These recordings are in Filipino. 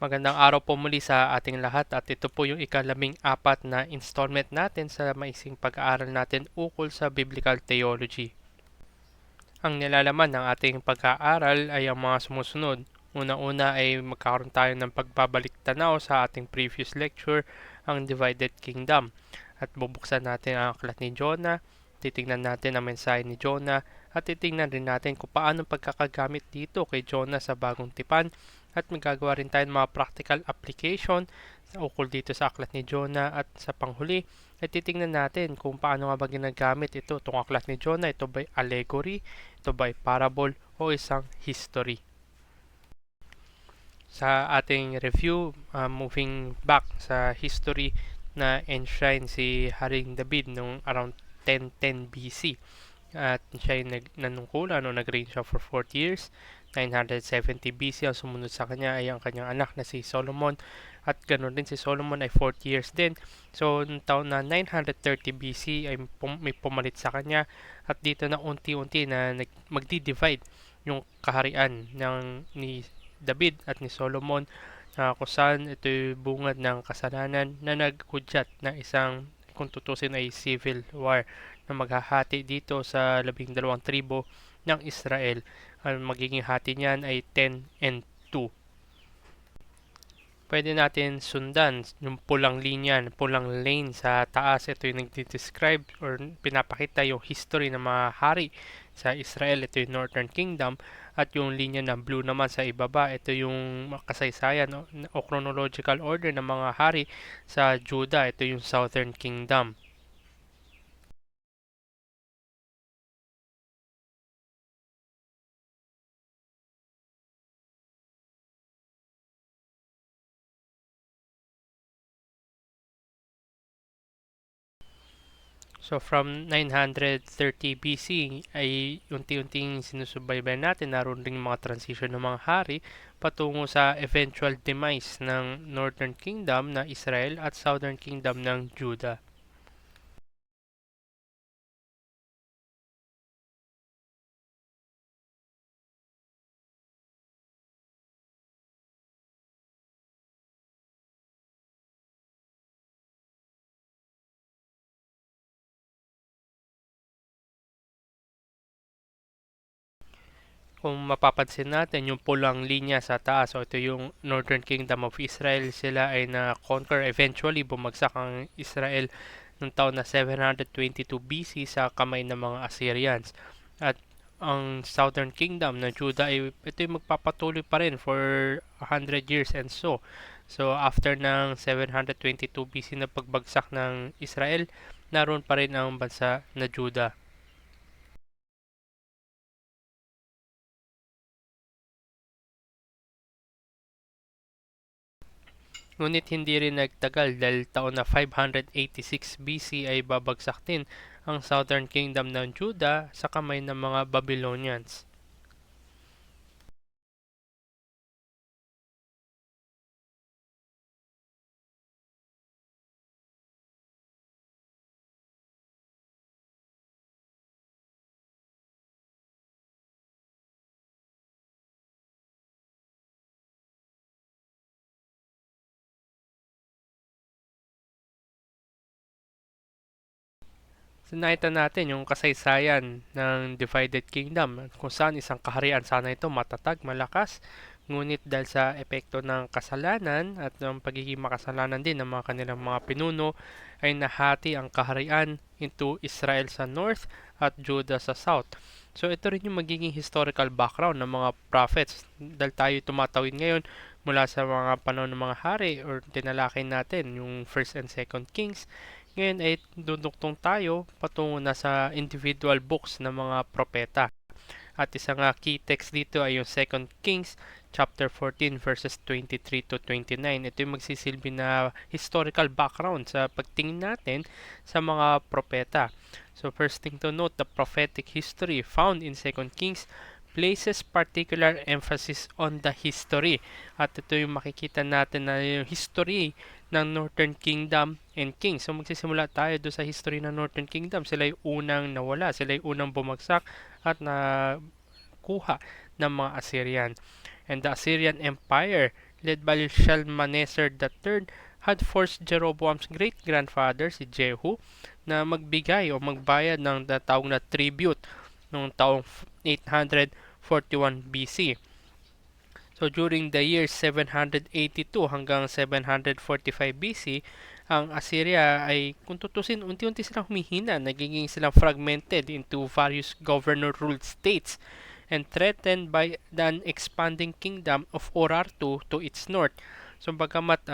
Magandang araw po muli sa ating lahat at ito po yung ika-14 na installment natin sa maising pag-aaral natin ukol sa Biblical Theology. Ang nilalaman ng ating pag-aaral ay ang mga sumusunod. Una-una ay magkakaroon tayo ng pagbabalik tanaw sa ating previous lecture, ang Divided Kingdom. At bubuksan natin ang aklat ni Jonah, titingnan natin ang mensahe ni Jonah, at titingnan rin natin kung paano pagkakagamit dito kay Jonah sa bagong tipan, at magagawa rin tayo ng mga practical application ukol dito sa aklat ni Jonah. At sa panghuli ay titingnan natin kung paano nga ba ginagamit ito, itong aklat ni Jonah. Ito ba'y allegory, ito ba'y parable, o isang history? Sa ating review, moving back sa history, na enshrine si Haring David noong around 1010 BC. At siya ay nanungkulan o nag-reign siya for 40 years. 970 BC ang sumunod sa kanya ay ang kanyang anak na si Solomon, at ganoon din si Solomon ay 40 years din. So noong taon na 930 BC ay may pumalit sa kanya, at dito na unti-unti na magdi-divide yung kaharian ni David at ni Solomon, kung saan ito bungad ng kasalanan na naghudyat na isang, kung tutusin, ay civil war na maghahati dito sa 12 tribo ng Israel. Ang magiging hati niyan ay 10 and 2. Pwede natin sundan yung pulang linya, pulang lane sa taas. Ito yung nagdi-describe or pinapakita yung history ng mga hari sa Israel. Ito yung Northern Kingdom. At yung linya na blue naman sa ibaba, ito yung kasaysayan o chronological order ng mga hari sa Judah. Ito yung Southern Kingdom. So from 930 BC ay unti-unting sinusubaybayan natin, naroon ring mga transition ng mga hari patungo sa eventual demise ng Northern Kingdom na Israel at Southern Kingdom ng Judah. Kung mapapansin natin yung pulang linya sa taas, so ito yung Northern Kingdom of Israel, sila ay na-conquer, eventually bumagsak ang Israel noong taon na 722 BC sa kamay ng mga Assyrians. At ang Southern Kingdom na Judah ay ito yung magpapatuloy pa rin for 100 years and so. So after ng 722 BC na pagbagsak ng Israel, naroon pa rin ang bansa na Judah. Ngunit hindi rin nagtagal dahil taon na 586 BC ay babagsak din ang Southern Kingdom ng Judah sa kamay ng mga Babylonians. So nakita natin yung kasaysayan ng Divided Kingdom, kung saan isang kaharian sana ito matatag, malakas, ngunit dahil sa epekto ng kasalanan at ng pagiging makasalanan din ng mga kanilang mga pinuno, ay nahati ang kaharian into Israel sa north at Judah sa south. So ito rin yung magiging historical background ng mga prophets, dahil tayo tumatawid ngayon mula sa mga panahon ng mga hari or tinalakay natin yung first and second kings. Ngayon ay duduktong tayo patungo na sa individual books ng mga propeta. At isang key text dito ay yung 2 Kings chapter 14 verses 23 to 29. Ito yung magsisilbi na historical background sa pagtingin natin sa mga propeta. So first thing to note, the prophetic history found in 2 Kings places particular emphasis on the history. At ito yung makikita natin na yung history ng Northern Kingdom and King. So magsisimula tayo do sa history ng Northern Kingdom. Sila yung unang nawala, sila yung unang bumagsak at na kuha ng mga Assyrian. And the Assyrian Empire led by Shalmaneser III, had forced Jeroboam's great-grandfather, si Jehu, na magbigay o magbayad ng tatawag na tribute noong taong 841 BC. So during the years 782 hanggang 745 BC, ang Assyria ay kung tutusin unti-unti silang humihina, nagiging silang fragmented into various governor-ruled states and threatened by the expanding kingdom of Urartu to its north. So bagamat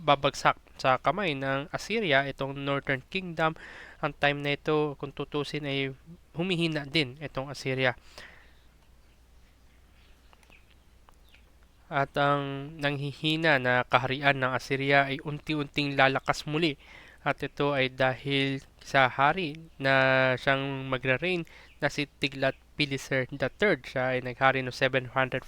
babagsak sa kamay ng Assyria itong northern kingdom, ang time na ito kung tutusin ay humihina din itong Assyria. At ang nanghihina na kaharian ng Assyria ay unti-unting lalakas muli. At ito ay dahil sa hari na siyang magra-reign na si Tiglath-Pileser III. Siya ay naghari no 744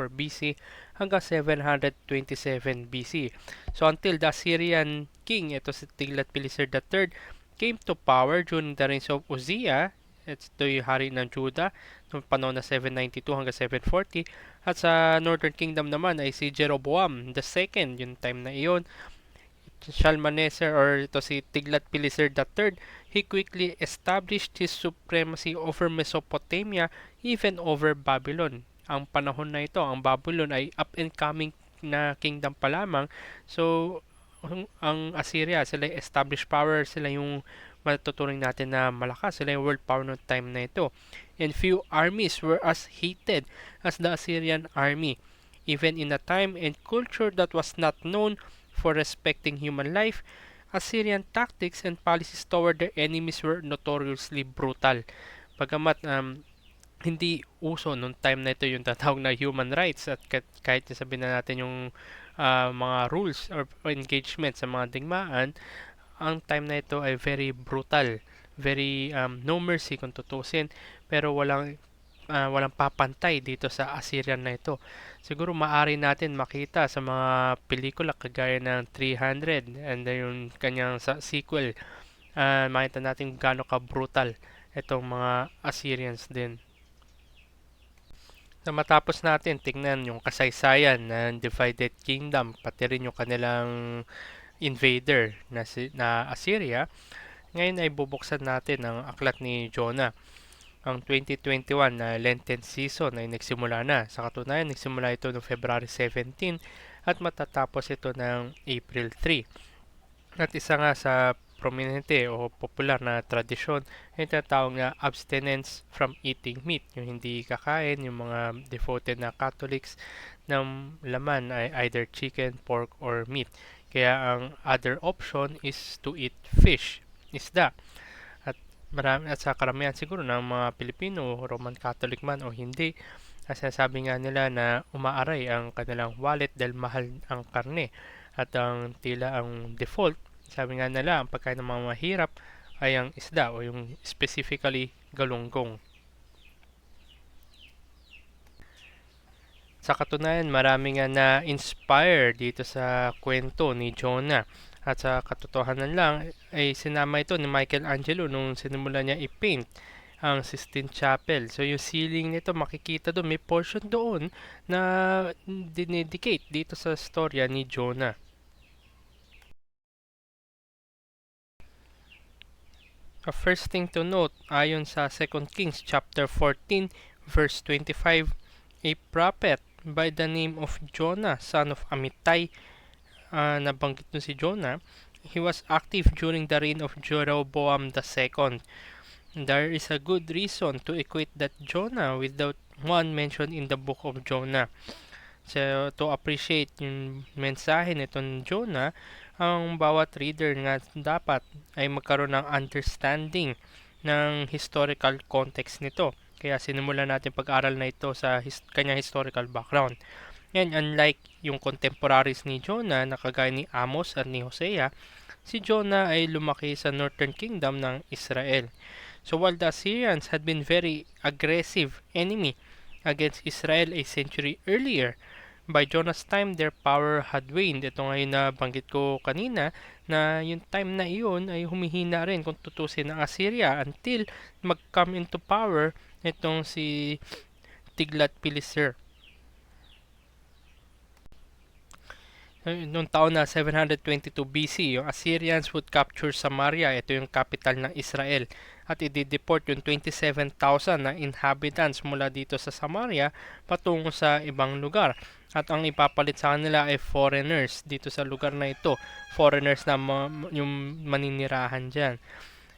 BC hanggang 727 BC. So until the Assyrian king, ito si Tiglath-Pileser III, came to power during the reigns of Uzziah, ito yung hari ng Judah, noong panahon na 792 hanggang 740. At sa Northern Kingdom naman ay si Jeroboam the second, yung time na iyon. Shalmaneser or ito si Tiglath-Pileser III, he quickly established his supremacy over Mesopotamia, even over Babylon. Ang panahon na ito, ang Babylon ay up and coming na kingdom pa lamang. So, ang Assyria, sila yung established power, sila yung matuturing natin na malakas, sila yung world power noong time na ito. And few armies were as hated as the Assyrian army, even in a time and culture that was not known for respecting human life. Assyrian tactics and policies toward their enemies were notoriously brutal. Bagamat hindi uso nung time na ito yung tatawag na human rights, at kahit sabihin na natin yung mga rules or engagement sa mga digmaan, ang time na ito ay very brutal, very no mercy kung tutusin, pero walang papantay dito sa Assyrian na ito. Siguro maaari natin makita sa mga pelikula kagaya ng 300 and yung kanyang sa sequel, makita natin gaano ka brutal itong mga Assyrians din. So, matapos natin tingnan yung kasaysayan ng Divided Kingdom, pati rin yung kanilang invader na Assyria, ngayon ay bubuksan natin ang aklat ni Jonah. Ang 2021 na Lenten season ay nagsimula na. Sa katunayan, nagsimula ito noong February 17 at matatapos ito ng April 3. At isa nga sa prominente o popular na tradisyon ay tinatawag na abstinence from eating meat. Yung hindi kakain, yung mga devoted na Catholics, ng laman ay either chicken, pork, or meat. Kaya ang other option is to eat fish, isda. At sa karamihan siguro ng mga Pilipino, Roman Catholic man o hindi, sabi nga nila na umaaray ang kanilang wallet dahil mahal ang karne. At ang tila ang default, sabi nga nila, ang pagkain ng mga mahirap ay ang isda o yung specifically galunggong. Sa katunayan, marami nga na-inspire dito sa kwento ni Jonah. At sa katotohanan lang, ay sinama ito ni Michelangelo nung sinimula niya i-paint ang Sistine Chapel. So yung ceiling nito, makikita doon, may portion doon na dinedicate dito sa storya ni Jonah. A first thing to note, ayon sa 2 Kings chapter 14 verse 25, a prophet by the name of Jonah, son of Amittai, nabanggit nun si Jonah, he was active during the reign of Jeroboam II. There is a good reason to equate that Jonah with the one mentioned in the book of Jonah. So, to appreciate yung mensahe nitong Jonah, ang bawat reader nga dapat ay magkaroon ng understanding ng historical context nito. Kaya sinimulan natin pag-aral na ito sa kanyang historical background. And unlike yung contemporaries ni Jonah na kagaya ni Amos at ni Hosea, si Jonah ay lumaki sa Northern Kingdom ng Israel. So while the Assyrians had been very aggressive enemy against Israel a century earlier, by Jonah's time, their power had waned. Ito ngayon na banggit ko kanina na yung time na iyon ay humihina rin kung tutusin ng Assyria until mag-come into power itong si Tiglath-Pileser. Noong taon na 722 BC, yung Assyrians would capture Samaria, ito yung capital ng Israel, at i-deport yung 27,000 na inhabitants mula dito sa Samaria patungo sa ibang lugar. At ang ipapalit sa kanila ay foreigners dito sa lugar na ito, foreigners na yung maninirahan dyan.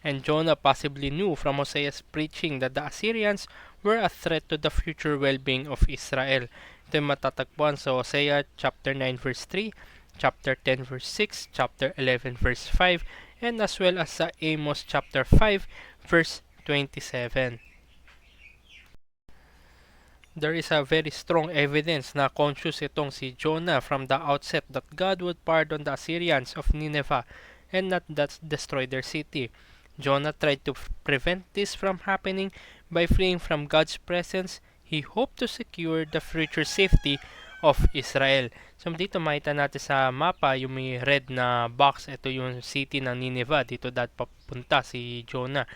And Jonah possibly knew from Hosea's preaching that the Assyrians were a threat to the future well-being of Israel. Ito yung matatagpuan sa Hosea chapter 9 verse 3, chapter 10 verse 6, chapter 11 verse 5, and as well as sa Amos chapter 5 verse 27. There is a very strong evidence na conscious itong si Jonah from the outset that God would pardon the Assyrians of Nineveh and not destroy their city. Jonah tried to prevent this from happening by fleeing from God's presence. He hoped to secure the future safety of Israel. So dito makita natin sa mapa yung may red na box. Ito yung city ng Nineveh. Dito dapat papunta si Jonah.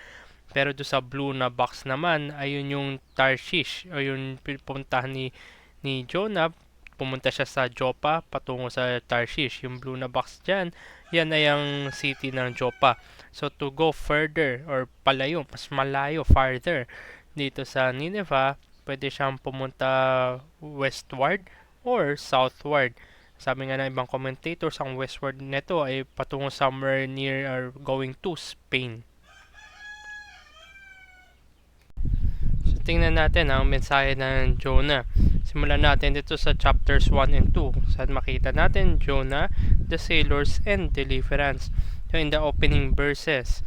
Pero do sa blue na box naman, ayun yung Tarshish o yung pupuntahan ni Jonah. Pumunta siya sa Joppa patungo sa Tarshish. Yung blue na box dyan, yan ay ang city ng Joppa. So to go further or palayo, mas malayo, farther dito sa Nineveh, pwede siyang pumunta westward or southward. Sabi nga ng ibang commentators, ang westward nito ay patungo somewhere near or going to Spain. So, tingnan natin ang mensahe ng Jonah. Simulan natin dito sa chapters 1 and 2. Saan makita natin Jonah, the sailors, and deliverance. So in the opening verses,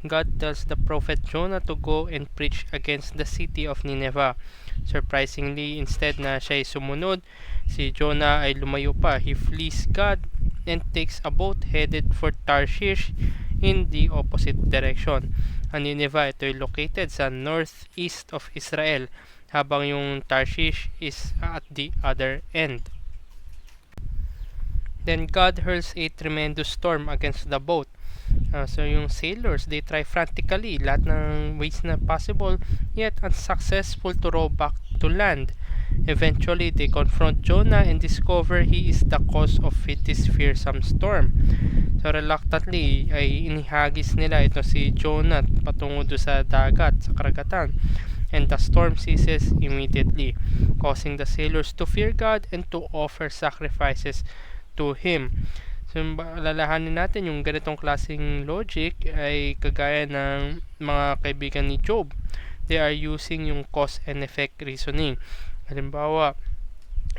God tells the prophet Jonah to go and preach against the city of Nineveh. Surprisingly, instead na siya ay sumunod, si Jonah ay lumayo pa. He flees God and takes a boat headed for Tarshish in the opposite direction. Ang Nineveh, ito ay located sa northeast of Israel, habang yung Tarshish is at the other end. Then God hurls a tremendous storm against the boat. So yung sailors, they try frantically lahat ng ways na possible, yet unsuccessful to row back to land. Eventually, they confront Jonah and discover he is the cause of this fearsome storm. So reluctantly ay inihagis nila ito si Jonah patungo do sa dagat, sa karagatan. And the storm ceases immediately, causing the sailors to fear God and to offer sacrifices to Him. So, alalahanin natin yung ganitong klaseng logic ay kagaya ng mga kaibigan ni Job. They are using yung cause and effect reasoning. Halimbawa,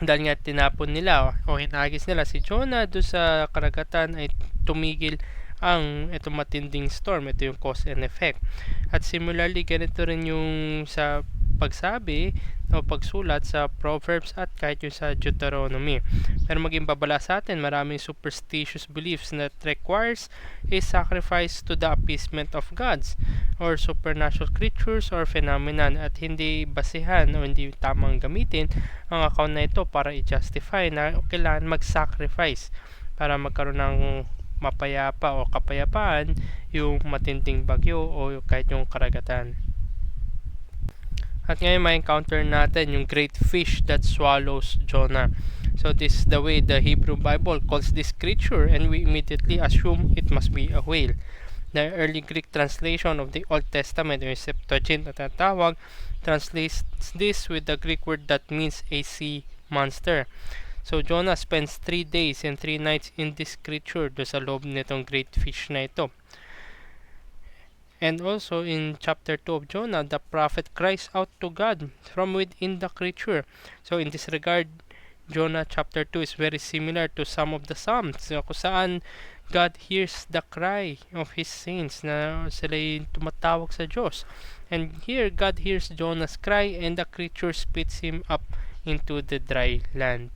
dahil nga tinapon nila o hinagis nila si Jonah doon sa karagatan ay tumigil ang itong matinding storm. Ito yung cause and effect. At similarly, ganito rin yung sa pagsabi o pagsulat sa Proverbs at kahit yung sa Deuteronomy. Pero maging babala sa atin, maraming superstitious beliefs that requires a sacrifice to the appeasement of gods or supernatural creatures or phenomenon at hindi basihan o hindi tamang gamitin ang account na ito para i-justify na kailangan mag-sacrifice para magkaroon ng mapayapa o kapayapaan yung matinding bagyo o kahit yung karagatan. At ngayon ma-encounter natin yung great fish that swallows Jonah. So this is the way the Hebrew Bible calls this creature and we immediately assume it must be a whale. The early Greek translation of the Old Testament, yung Septuagint na tatawag, translates this with the Greek word that means a sea monster. So Jonah spends 3 days and 3 nights in this creature do sa loob nitong great fish na ito. And also in chapter 2 of Jonah, the prophet cries out to God from within the creature. So in this regard, Jonah chapter 2 is very similar to some of the Psalms, kung saan God hears the cry of His saints na sila'y tumatawag sa Diyos. And here, God hears Jonah's cry and the creature spits him up into the dry land.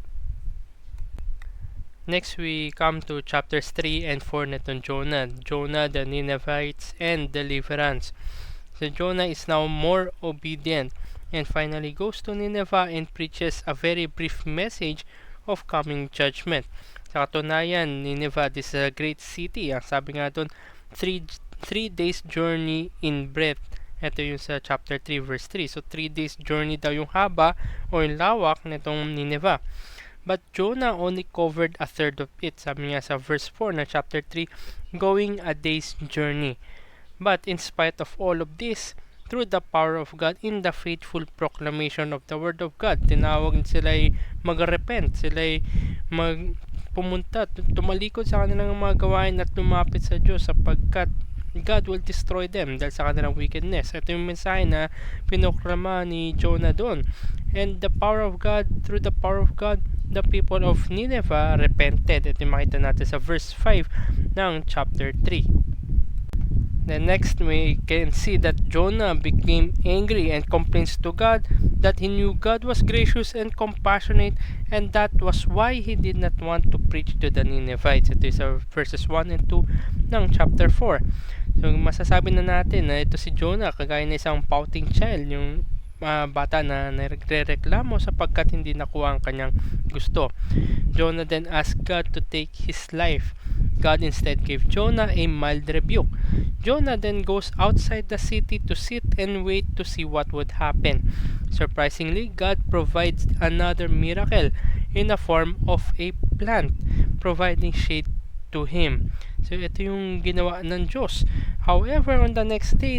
Next, we come to chapters 3 and 4 netong Jonah. Jonah, the Ninevites, and deliverance. So Jonah is now more obedient and finally goes to Nineveh and preaches a very brief message of coming judgment. Sa katunayan, Nineveh is a great city. Ang sabi nga doon, 3 days journey in breadth. Ito yung sa chapter 3 verse 3. So 3 days journey daw yung haba o yung lawak nitong Nineveh. but Jonah only covered a third of it. Sabi niya sa verse 4 na chapter 3, going a day's journey. But in spite of all of this, through the power of God, in the faithful proclamation of the Word of God, tinawag sila'y mag-repent, sila'y pumunta, tumalikod sa kanilang mga gawain at lumapit sa Diyos sapagkat God will destroy them dahil sa kanilang wickedness. Ito yung mensahe na pinoklama ni Jonah doon. And the power of God, through the power of God, the people of Nineveh repented. Ito yung makita natin sa verse 5 ng chapter 3. Then next we can see that Jonah became angry and complains to God that he knew God was gracious and compassionate, and that was why he did not want to preach to the Ninevites. Ito is verses 1 and 2 ng chapter 4. So masasabi na natin na ito si Jonah kagaya na isang pouting child, yung bata na nagre-reklamo sapagkat hindi nakuha ang kanyang gusto. Jonah then asked God to take his life. God instead gave Jonah a mild rebuke. Jonah then goes outside the city to sit and wait to see what would happen. Surprisingly, God provides another miracle in the form of a plant, providing shade to him. So ito yung ginawa ng Diyos. However, on the next day,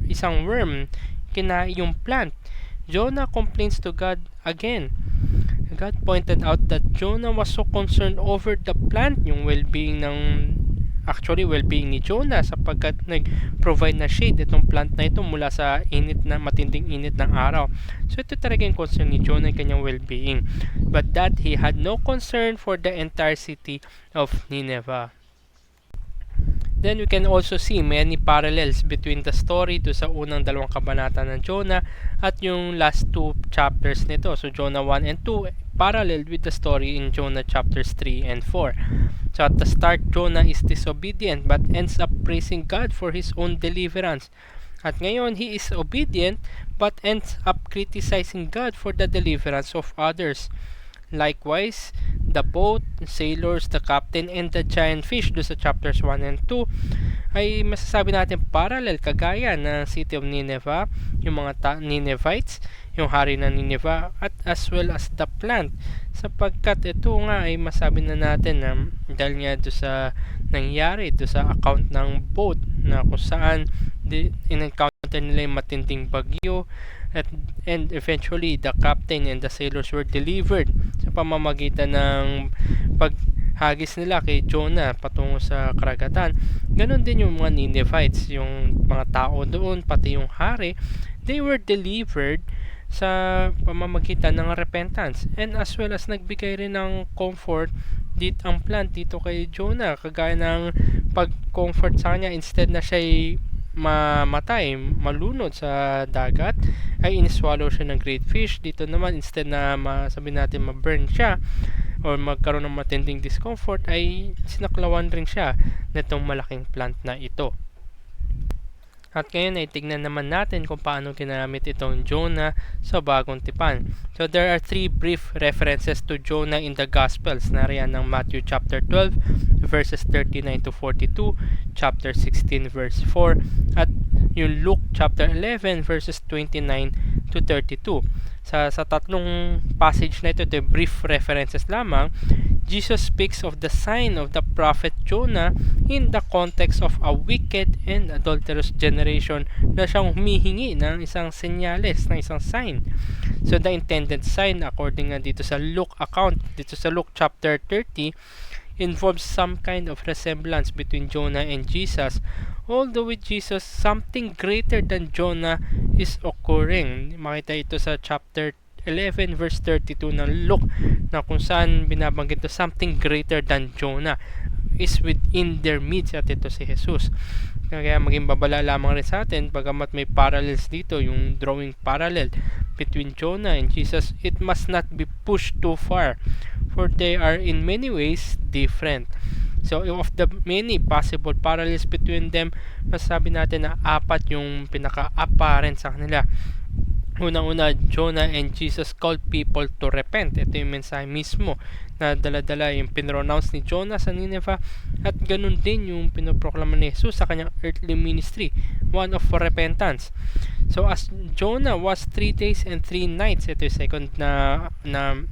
isang worm, kinain yung plant. Jonah complains to God again. God pointed out that Jonah was so concerned over the plant, yung well-being ni Jonah sapagkat nag-provide na shade itong plant na ito mula sa matinding init ng araw. So ito talaga yung concern ni Jonah, yung kanyang well-being. But that he had no concern for the entire city of Nineveh. Then we can also see many parallels between the story do sa unang dalawang kabanata ng Jonah at yung last two chapters nito. So Jonah 1 and 2 paralleled with the story in Jonah chapters 3 and 4. So at the start, Jonah is disobedient but ends up praising God for his own deliverance. At ngayon, he is obedient but ends up criticizing God for the deliverance of others. Likewise, the boat, sailors, the captain, and the giant fish do sa chapters 1 and 2 ay masasabi natin parallel kagaya ng city of Nineveh, yung mga Ninevites, yung hari ng Nineveh, at as well as the plant, sapagkat ito nga ay masabi na natin na dahil nga do sa nangyari do sa account ng boat na kung saan in-encounter nila yung matinding bagyo, and eventually the captain and the sailors were delivered sa pamamagitan ng paghagis nila kay Jonah patungo sa karagatan. Ganon din yung mga Ninevites, yung mga tao doon, pati yung hari, they were delivered sa pamamagitan ng repentance, and as well as nagbigay rin ng comfort ang plant dito kay Jonah, kagaya ng pag-comfort sa kanya. Instead na siya'y malunod sa dagat, ay iniswallow siya ng great fish. Dito naman, instead na sabi natin ma-burn siya or magkaroon ng matinding discomfort, ay sinaklawan rin siya nitong malaking plant na ito. At ngayon ay tignan naman natin kung paano ginamit itong Jonah sa bagong tipan. So there are three brief references to Jonah in the Gospels. Nariyan ng Matthew chapter 12 verses 39 to 42, chapter 16 verse 4, at yung Luke chapter 11 verses 29 to 32. Sa tatlong passage na ito brief references lamang. Jesus speaks of the sign of the prophet Jonah in the context of a wicked and adulterous generation na siyang humihingi ng isang senyales, ng isang sign. So the intended sign, according nga dito sa Luke account, dito sa Luke chapter 30, involves some kind of resemblance between Jonah and Jesus. Although with Jesus, something greater than Jonah is occurring. Makita ito sa chapter 11 verse 32 ng Luke, na kung saan binabanggit ito, something greater than Jonah is within their midst, at ito si Jesus. Kaya maging babala lamang rin sa atin, bagamat may parallels dito, yung drawing parallel between Jonah and Jesus, it must not be pushed too far, for they are in many ways different. So of the many possible parallels between them, masasabi natin na apat yung pinaka-apparent sa kanila. Unang-una, Jonah and Jesus called people to repent. Ito yung mensahe mismo na dala-dala yung pinronounce ni Jonah sa Nineveh, at ganun din yung pinoproklama ni Jesus sa kanyang earthly ministry, one of repentance. So as Jonah was 3 days and 3 nights, ito yung second na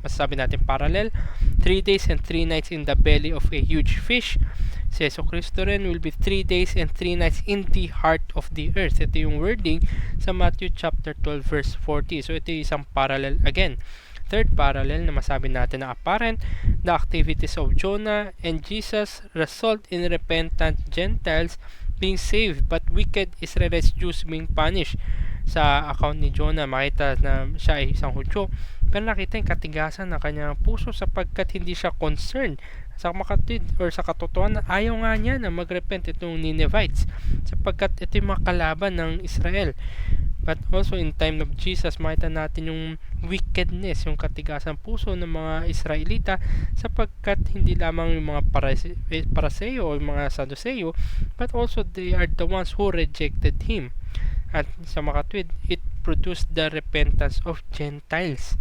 masasabi natin parallel, 3 days and 3 nights in the belly of a huge fish. Si Yeso Cristo rin will be 3 days and 3 nights in the heart of the earth. Ito yung wording sa Matthew chapter 12 verse 40. So ito yung isang parallel again. Third parallel na masabi natin na apparent, the activities of Jonah and Jesus result in repentant Gentiles being saved but wicked Israelites Jews being punished. Sa account ni Jonah, makita na siya ay isang Hudyo, pero nakita yung katigasan ng kanyang puso sapagkat hindi siya concerned sa makatid or sa katotohanan. Ayaw nga niya na magrepent itong Ninevites sapagkat ito yung mga kalaban ng Israel. But also in time of Jesus, makita natin yung wickedness, yung katigasan puso ng mga Israelita sapagkat hindi lamang yung mga Paraseo o yung mga Sadduceo, but also they are the ones who rejected Him. At sa makatwid, it produced the repentance of Gentiles.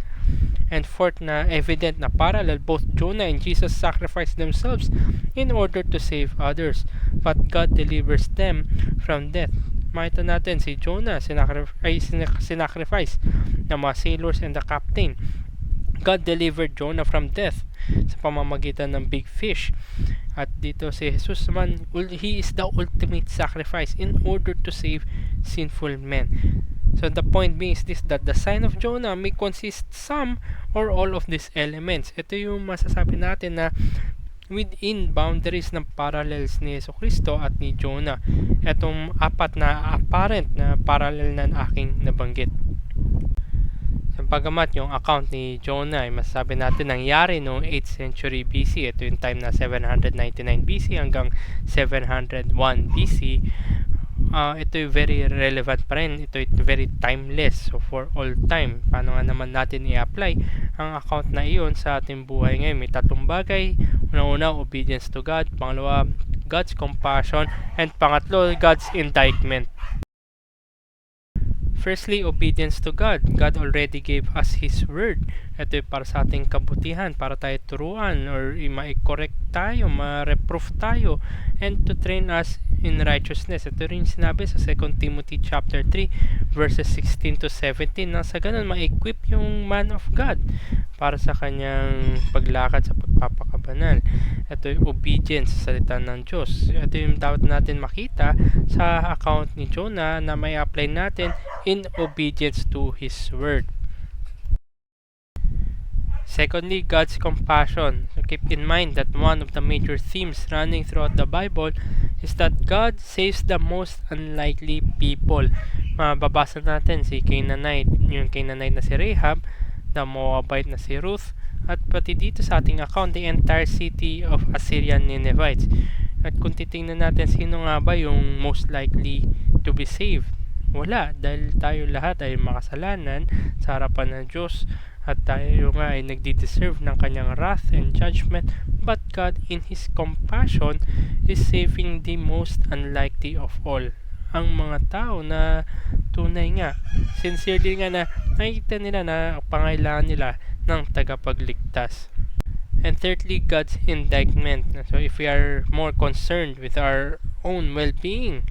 And fourth na evident na parallel, both Jonah and Jesus sacrificed themselves in order to save others, but God delivers them from death. Makita natin si Jonah sinacrifice ng mga sailors and the captain. God delivered Jonah from death sa pamamagitan ng big fish. At dito si Jesus naman, He is the ultimate sacrifice in order to save sinful men. So the point being is this, that the sign of Jonah may consist some or all of these elements. Ito yung masasabi natin na within boundaries ng parallels ni Yeso Cristo at ni Jonah. Itong apat na apparent na parallel na aking nabanggit. Pagamat yung account ni Jonah ay masasabi natin nangyari noong 8th century BC. Ito yung time na 799 BC hanggang 701 BC. Ito yung very relevant pa rin. Ito yung very timeless. So for all time, paano nga naman natin i-apply ang account na iyon sa ating buhay ngayon? May tatlong bagay. Una-una, obedience to God. Pangalawa, God's compassion. And pangatlo, God's indictment. Firstly, obedience to God. God already gave us His Word. Ito ay para sa ating kabutihan, para tayo turuan or ma-correct tayo, ma-reproof tayo, and to train us in righteousness. Ito rin sinabi sa 2 Timothy chapter 3 verses 16 to 17 na sa ganun ma-equip yung man of God para sa kanyang paglakad sa pagpapakabanal. Ito yung obedience sa salita ng Diyos. Ito yung dapat natin makita sa account ni Jonah na may apply natin in obedience to His Word. Secondly, God's compassion. So keep in mind that one of the major themes running throughout the Bible is that God saves the most unlikely people. Mababasa natin si Canaanite, yung Canaanite na si Rahab, the Moabite na si Ruth, at pati dito sa ating account, the entire city of Assyrian Ninevites. At kung titingnan natin sino nga ba yung most likely to be saved, wala, dahil tayo lahat ay makasalanan sa harapan ng Diyos at tayo nga ay nagdi-deserve ng kanyang wrath and judgment, but God in His compassion is saving the most unlikely of all, ang mga tao na tunay nga, sincerely nga na nakikita nila na pangailangan nila ng tagapagligtas. And thirdly, God's indictment. So if we are more concerned with our own well-being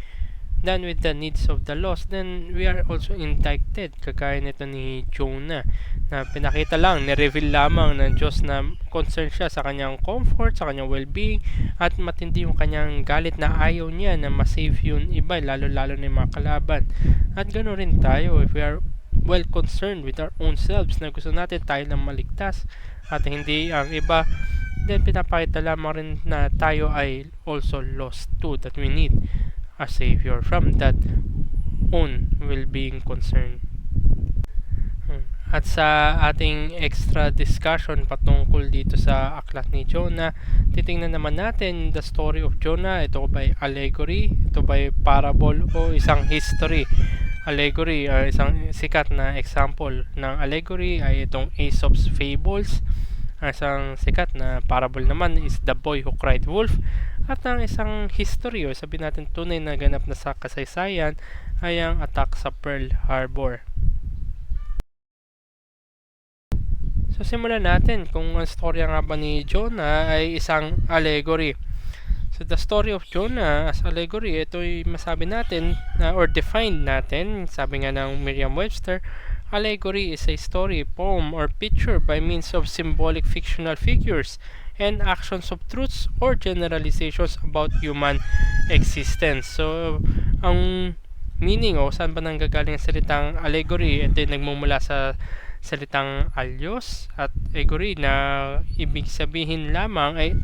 than with the needs of the lost, then we are also indicted. Kagaya nito ni Jonah na pinakita lang, nireveal lamang ng Diyos na concerned siya sa kanyang comfort, sa kanyang well-being, at matindi yung kanyang galit na ayaw niya na masave yun iba, lalo-lalo na yung mga kalaban. At gano'n rin tayo, if we are well concerned with our own selves na gusto natin tayo lang maligtas at hindi ang iba, then pinapakita lamang rin na tayo ay also lost too, that we need a Savior from that own well-being concern. At sa ating extra discussion patungkol dito sa aklat ni Jonah, titingnan naman natin the story of Jonah. Ito ba ay allegory? Ito ba ay parable o isang history? Allegory, isang sikat na example ng allegory ay itong Aesop's Fables. Isang sikat na parable naman is The Boy Who Cried Wolf. At ang isang history o sabihin natin tunay na ganap na sa kasaysayan ay ang attack sa Pearl Harbor. So simulan natin kung ang storya nga ba ni Jonah ay isang allegory. So the story of Jonah as allegory, ito ay masabi natin or defined natin, sabi nga ng Merriam-Webster, allegory is a story, poem, or picture by means of symbolic fictional figures and actions of truths or generalizations about human existence. So ang meaning o saan ba nanggagaling ang salitang allegory, ito ay nagmumula sa salitang alios at egory na ibig sabihin lamang ay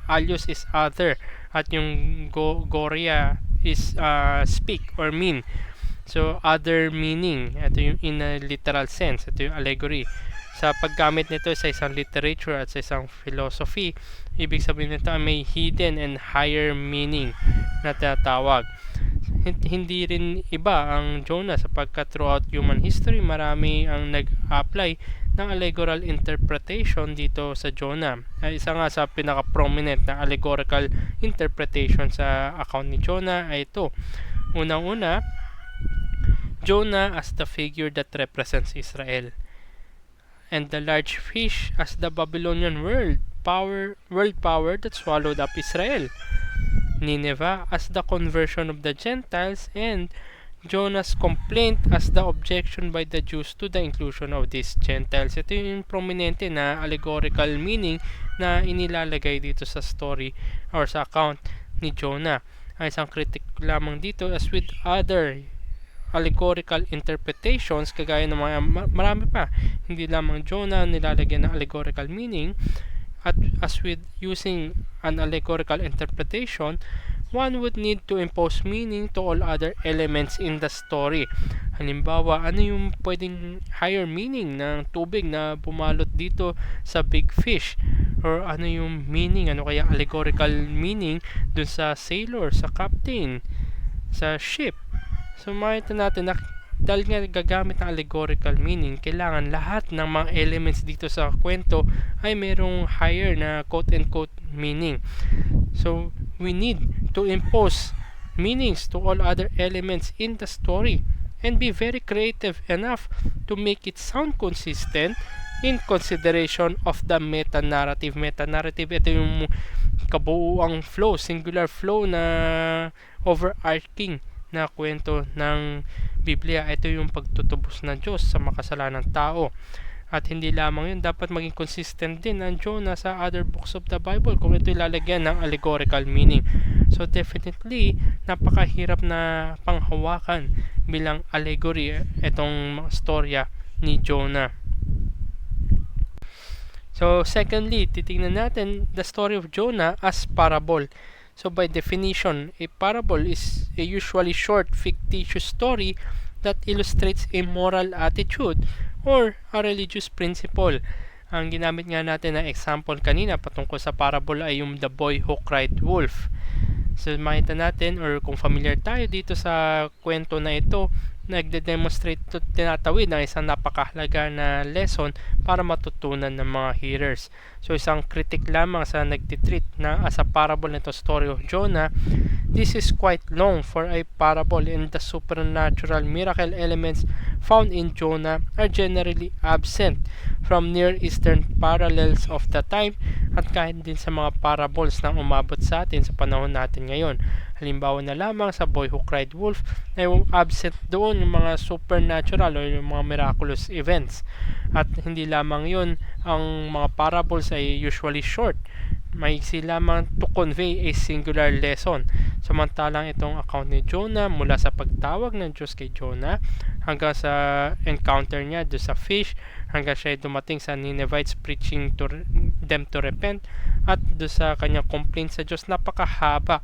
alios is other at yung goria is speak or mean. So other meaning, ito yung in a literal sense, ito yung allegory. Sa paggamit nito sa isang literature at sa isang philosophy, ibig sabihin nito ay may hidden and higher meaning na tinatawag. Hindi rin iba ang Jonah sapagkat throughout human history marami ang nag-apply ng allegorical interpretation dito sa Jonah. Isa nga sa pinaka-prominent na allegorical interpretation sa account ni Jonah ay ito. Unang-una, Jonah as the figure that represents Israel, and the large fish as the Babylonian world power that swallowed up Israel. Nineveh as the conversion of the Gentiles, and Jonah's complaint as the objection by the Jews to the inclusion of these Gentiles. Ito yung prominente na allegorical meaning na inilalagay dito sa story or sa account ni Jonah. Ang isang critic lamang dito, as with other allegorical interpretations, kagaya ng mga marami pa, hindi lamang Jonah nilalagyan ng allegorical meaning. At as with using an allegorical interpretation, one would need to impose meaning to all other elements in the story. Halimbawa, ano yung pwedeng higher meaning ng tubig na bumalot dito sa big fish? Or ano yung meaning, ano kaya allegorical meaning dun sa sailor, sa captain, sa ship? So makita natin na dahil nga gagamit ng allegorical meaning, kailangan lahat ng mga elements dito sa kwento ay mayroong higher na quote-unquote meaning. So, we need to impose meanings to all other elements in the story and be very creative enough to make it sound consistent in consideration of the meta-narrative. Meta-narrative, ito yung kabuuang flow, singular flow na overarching na kwento ng Biblia. Ito yung pagtutubos ng Diyos sa makasalanang tao. At hindi lamang yun, dapat maging consistent din ang Jonah sa other books of the Bible kung ito ilalagyan ng allegorical meaning. So definitely, napakahirap na panghawakan bilang allegory itong storya ni Jonah. So secondly, titingnan natin the story of Jonah as parable. So by definition, a parable is a usually short fictitious story that illustrates a moral attitude or a religious principle. Ang ginamit nga natin na example kanina patungkol sa parable ay yung The Boy Who Cried Wolf. So makita natin or kung familiar tayo dito sa kwento na ito, nagde-demonstrate to tinatawid ng isang napakahalaga na lesson para matutunan ng mga hearers. So isang critic lamang sa nagtitreat na as a parable nito story of Jonah, this is quite long for a parable and the supernatural miracle elements found in Jonah are generally absent from Near Eastern parallels of the time at kahit din sa mga parables na umabot sa atin sa panahon natin ngayon. Halimbawa na lamang sa Boy Who Cried Wolf ay absent doon yung mga supernatural o yung mga miraculous events. At hindi lamang yun, ang mga parables ay usually short. Maiksi lamang to convey a singular lesson. Samantalang itong account ni Jonah mula sa pagtawag ng Diyos kay Jonah hanggang sa encounter niya doon sa fish, hanggang siya dumating sa Ninevites preaching to them to repent, at doon sa kanyang complaint sa Diyos, napakahaba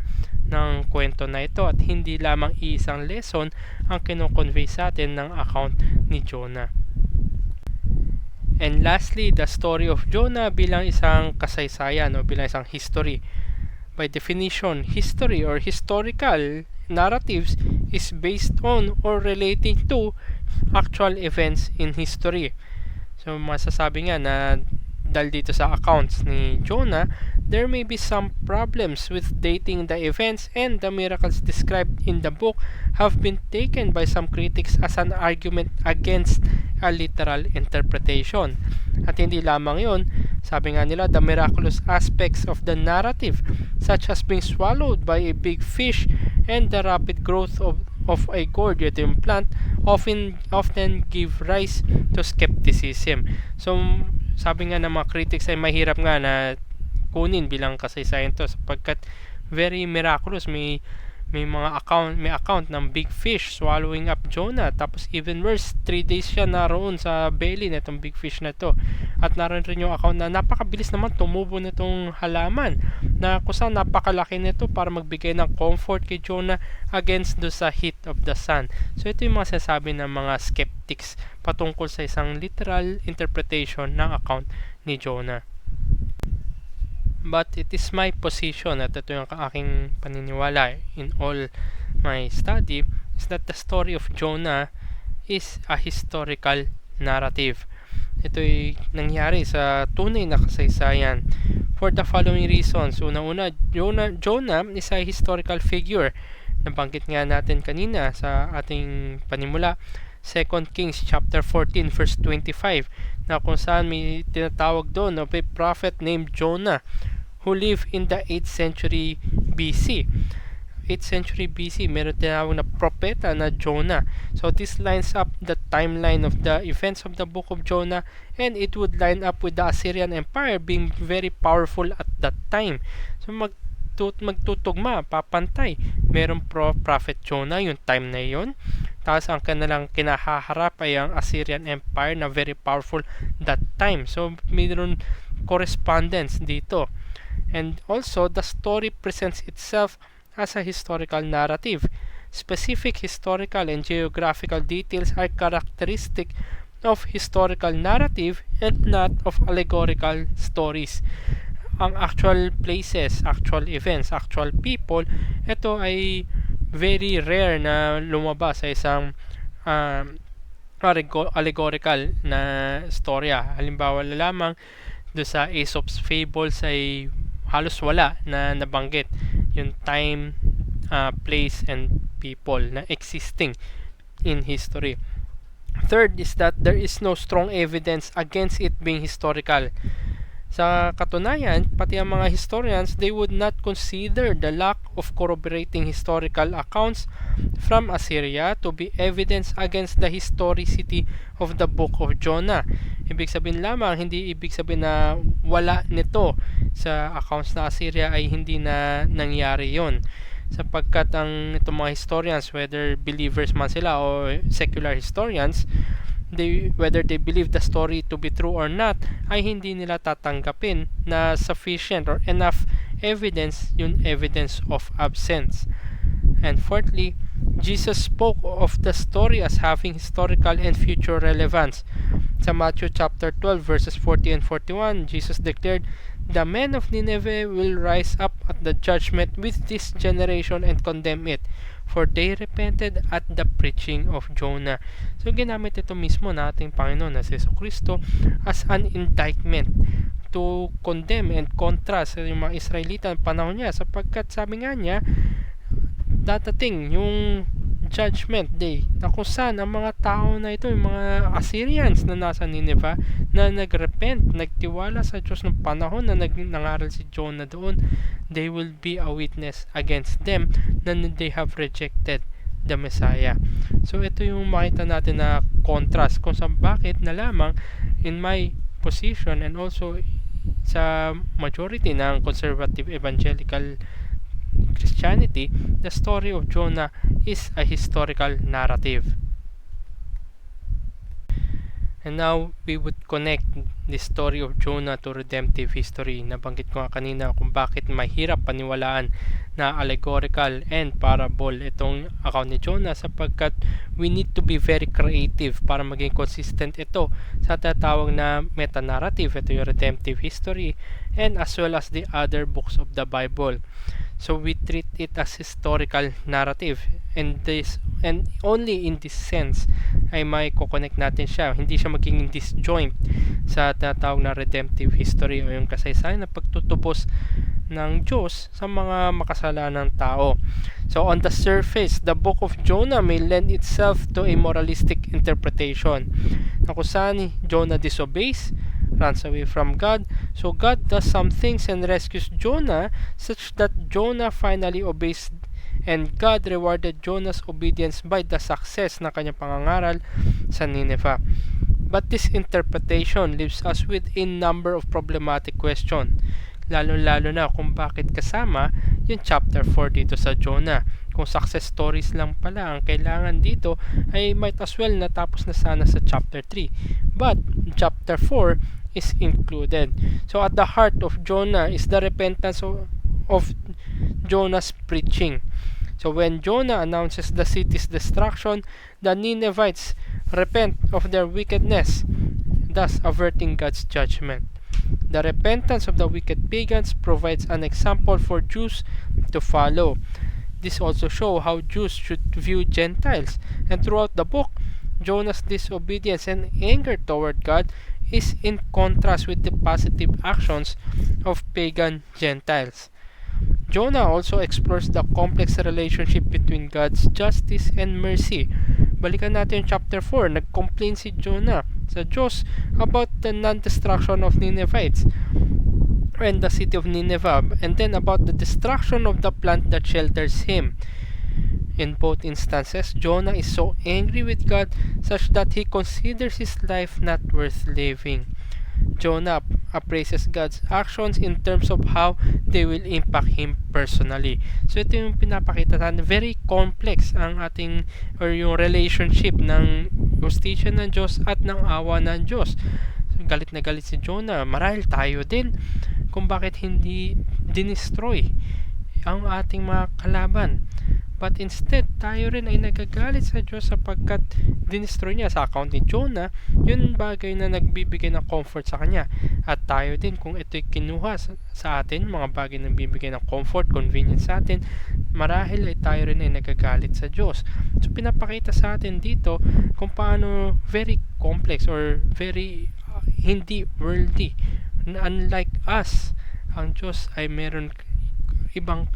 ng kwento na ito at hindi lamang isang lesson ang kino-convey sa atin ng account ni Jonah. And lastly, the story of Jonah bilang isang kasaysayan o bilang isang history. By definition, history or historical narratives is based on or relating to actual events in history. So masasabi nga na dahil dito sa accounts ni Jonah, there may be some problems with dating the events, and the miracles described in the book have been taken by some critics as an argument against a literal interpretation. At hindi lamang yon, sabi nga nila, the miraculous aspects of the narrative, such as being swallowed by a big fish and the rapid growth of a gordium plant, often give rise to skepticism. So, sabi nga ng mga critics ay mahirap nga na kunin bilang kasaysayan to sapagkat very miraculous. May account ng big fish swallowing up Jonah, tapos even worse, 3 days siya naroon sa belly na itong big fish na to, at naroon rin yung account na napakabilis naman tumubo na itong halaman na kung saan napakalaki nito para magbigay ng comfort kay Jonah against do sa heat of the sun. So ito yung mga sasabi ng mga skeptics patungkol sa isang literal interpretation ng account ni Jonah. But it is my position, at ito yung aking paniniwala in all my study, is that the story of Jonah is a historical narrative. Ito ay nangyari sa tunay na kasaysayan for the following reasons. Una-una, Jonah is a historical figure. Nabanggit nga natin kanina sa ating panimula, 2 Kings chapter 14 verse 25, na kung saan may tinatawag doon of a prophet named Jonah who lived in the 8th century BC. 8th century BC, meron tinawag na propeta na Jonah. So this lines up the timeline of the events of the book of Jonah, and it would line up with the Assyrian Empire being very powerful at that time. So magtutugma, papantay. Meron prophet Jonah yung time na yon. Tapos ang kanilang kinahaharap ay ang Assyrian Empire na very powerful that time. So mayroon correspondence dito. And also, the story presents itself as a historical narrative. Specific historical and geographical details are characteristic of historical narrative and not of allegorical stories. Ang actual places, actual events, actual people, ito ay very rare na lumabas sa isang allegorical na storya. Halimbawa lamang do sa Aesop's Fables ay halos wala na nabanggit yung time, place, and people na existing in history. Third is that there is no strong evidence against it being historical. Sa katunayan, pati ang mga historians, they would not consider the lack of corroborating historical accounts from Assyria to be evidence against the historicity of the book of Jonah. Ibig sabihin lamang, hindi ibig sabihin na wala nito sa accounts na Assyria ay hindi na nangyari yon, sapagkat ang itong mga historians, whether believers man sila o secular historians, whether they believe the story to be true or not, ay hindi nila tatanggapin na sufficient or enough evidence yung evidence of absence. And fourthly, Jesus spoke of the story as having historical and future relevance. Sa Matthew chapter 12 verses 40 and 41, Jesus declared, "The men of Nineveh will rise up at the judgment with this generation and condemn it, for they repented at the preaching of Jonah." So ginamit ito mismo na ating Panginoon na si Jesucristo as an indictment to condemn and contrast yung mga Israelita ng panahon niya, sapagkat sabi nga niya, dadating yung judgment day na kung saan ang mga tao na ito, yung mga Assyrians na nasa Nineveh, na nagrepent, nagtiwala sa Diyos ng panahon na nangaral si Jonah doon, they will be a witness against them na they have rejected the Messiah. So ito yung makita natin na contrast kung saan bakit na lamang in my position and also sa majority ng conservative evangelical Christianity, the story of Jonah is a historical narrative. And now, we would connect the story of Jonah to redemptive history. Nabanggit ko nga kanina kung bakit mahirap paniwalaan na allegorical and parable itong account ni Jonah, sapagkat we need to be very creative para maging consistent ito sa tatawag na meta-narrative. Ito yung redemptive history and as well as the other books of the Bible. So we treat it as historical narrative, and only in this sense ay may connect natin siya. Hindi siya magiging disjoint sa tinatawag na redemptive history o yung kasaysayan na pagtutubos ng Diyos sa mga makasalanang tao. So on the surface, the book of Jonah may lend itself to a moralistic interpretation na kung saan Jonah disobeys, runs away from God. So God does some things and rescues Jonah such that Jonah finally obeys, and God rewarded Jonah's obedience by the success na kanyang pangangaral sa Nineveh. But this interpretation leaves us with a number of problematic questions, lalo-lalo na kung bakit kasama yung chapter 4 dito sa Jonah. Kung success stories lang pala ang kailangan dito, ay might as well natapos na sana sa chapter 3. But chapter 4 is included. So at the heart of Jonah is the repentance of Jonah's preaching. So when Jonah announces the city's destruction, the Ninevites repent of their wickedness, thus averting God's judgment. The repentance of the wicked pagans provides an example for Jews to follow. This also shows how Jews should view Gentiles, and throughout the book, Jonah's disobedience and anger toward God is in contrast with the positive actions of pagan Gentiles. Jonah also explores the complex relationship between God's justice and mercy. Balikan natin yung chapter 4. Nag-complain si Jonah sa Diyos about the non-destruction of Ninevites and the city of Nineveh, and then about the destruction of the plant that shelters him. In both instances, Jonah is so angry with God such that he considers his life not worth living. Jonah appraises God's actions in terms of how they will impact him personally. So ito yung pinapakita natin, very complex ang ating or yung relationship ng justisya ng Diyos at ng awa ng Diyos. So, galit na galit si Jonah. Marahil tayo din kung bakit hindi dinestroy ang ating mga kalaban. But instead, tayo rin ay nagagalit sa Diyos sapagkat dinestroy niya sa account ni Jonah yung bagay na nagbibigay ng comfort sa kanya. At tayo din, kung ito'y kinuha sa atin, mga bagay na nagbibigay ng comfort, convenience sa atin, marahil ay tayo rin ay nagagalit sa Diyos. So pinapakita sa atin dito kung paano very complex or very hindi worldly. Unlike us, ang Diyos ay meron ibang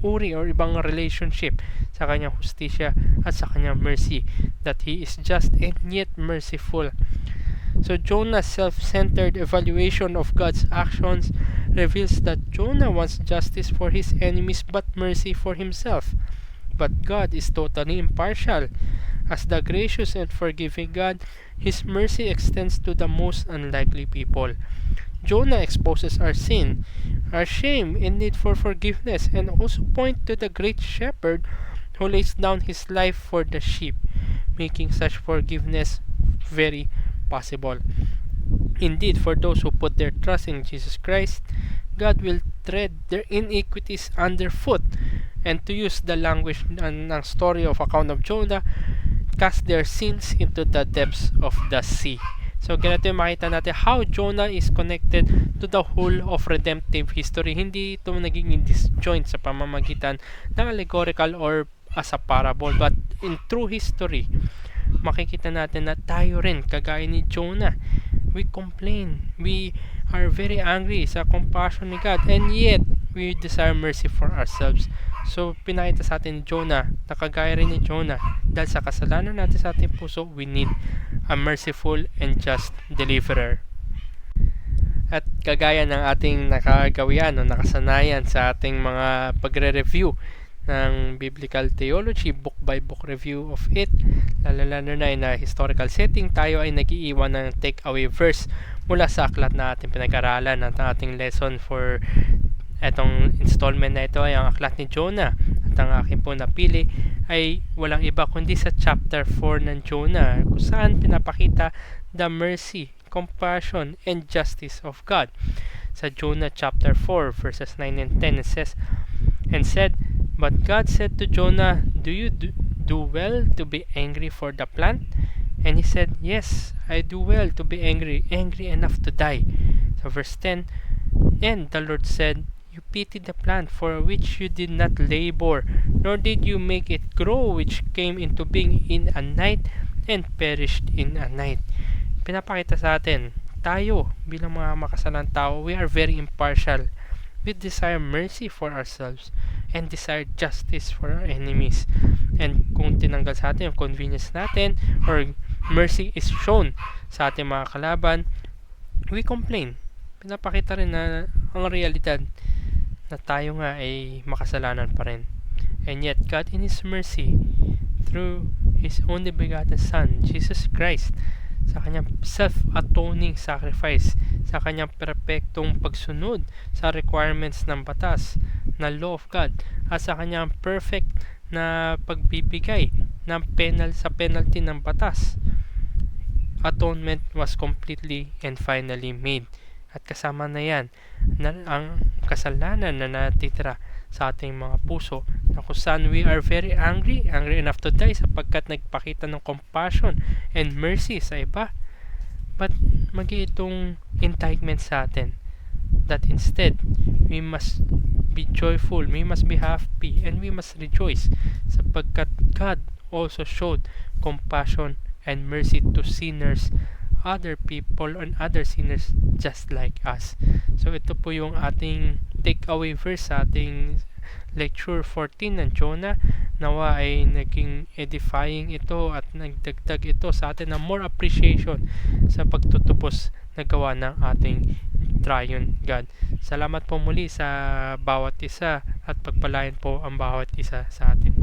uri or ibang relationship sa kanyang justisya at sa kanyang mercy, that He is just and yet merciful. So Jonah's self-centered evaluation of God's actions reveals that Jonah wants justice for his enemies but mercy for himself. But God is totally impartial. As the gracious and forgiving God, His mercy extends to the most unlikely people. Jonah exposes our sin, our shame, and need for forgiveness, and also point to the great shepherd who lays down his life for the sheep, making such forgiveness very possible. Indeed, for those who put their trust in Jesus Christ, God will tread their iniquities underfoot, and to use the language ng story of account of Jonah, cast their sins into the depths of the sea. So, ganito yung makita natin how Jonah is connected to the whole of redemptive history. Hindi ito naging disjoint sa pamamagitan ng allegorical or as a parable, but in true history, makikita natin na tayo rin, kagaya ni Jonah, we complain, we are very angry sa compassion ni God, and yet, we desire mercy for ourselves. So, pinakita sa atin ni Jonah, na kagaya rin ni Jonah, dahil sa kasalanan natin sa ating puso, we need a merciful and just deliverer. At kagaya ng ating nakagawian o nakasanayan sa ating mga pagre-review ng biblical theology, book by book review of it, lalo na in a historical setting, tayo ay nag-iiwan ng take-away verse mula sa aklat na ating pinag-aralan at ating lesson for etong installment na ito ay ang aklat ni Jonah. At ang aking po napili ay walang iba kundi sa chapter 4 ng Jonah, kung saan pinapakita the mercy, compassion, and justice of God. Sa Jonah chapter 4 verses 9 and 10, it says, "And said, But God said to Jonah, Do you do well to be angry for the plant? And he said, Yes, I do well to be angry enough to die." So verse 10, "And the Lord said, You pity the plant for which you did not labor, nor did you make it grow, which came into being in a night and perished in a night. Pinapakita sa atin, tayo bilang mga makasalang tao, we are very impartial. We desire mercy for ourselves and desire justice for our enemies. And kung tinanggal sa atin yung convenience natin or mercy is shown sa ating mga kalaban, we complain. Pinapakita rin na ang realidad na tayo nga ay makasalanan pa rin. And yet, God in His mercy, through His only begotten Son, Jesus Christ, sa kanyang self-atoning sacrifice, sa kanyang perpektong pagsunod sa requirements ng batas, na law of God, at sa kanyang perfect na pagbibigay ng sa penalty ng batas, atonement was completely and finally made. At kasama na yan na ang kasalanan na natitira sa ating mga puso, na kung saan we are very angry enough to die sapagkat nagpakita ng compassion and mercy sa iba. But magi itong indictment sa atin that instead we must be joyful, we must be happy, and we must rejoice sapagkat God also showed compassion and mercy to sinners, other people and other sinners just like us. So ito po yung ating takeaway verse sa ating lecture 14 ng Jonah. Nawa ay naging edifying ito at nagdagdag ito sa atin ng more appreciation sa pagtutubos na gawa ng ating triune God. Salamat po muli sa bawat isa at pagpalain po ang bawat isa sa atin.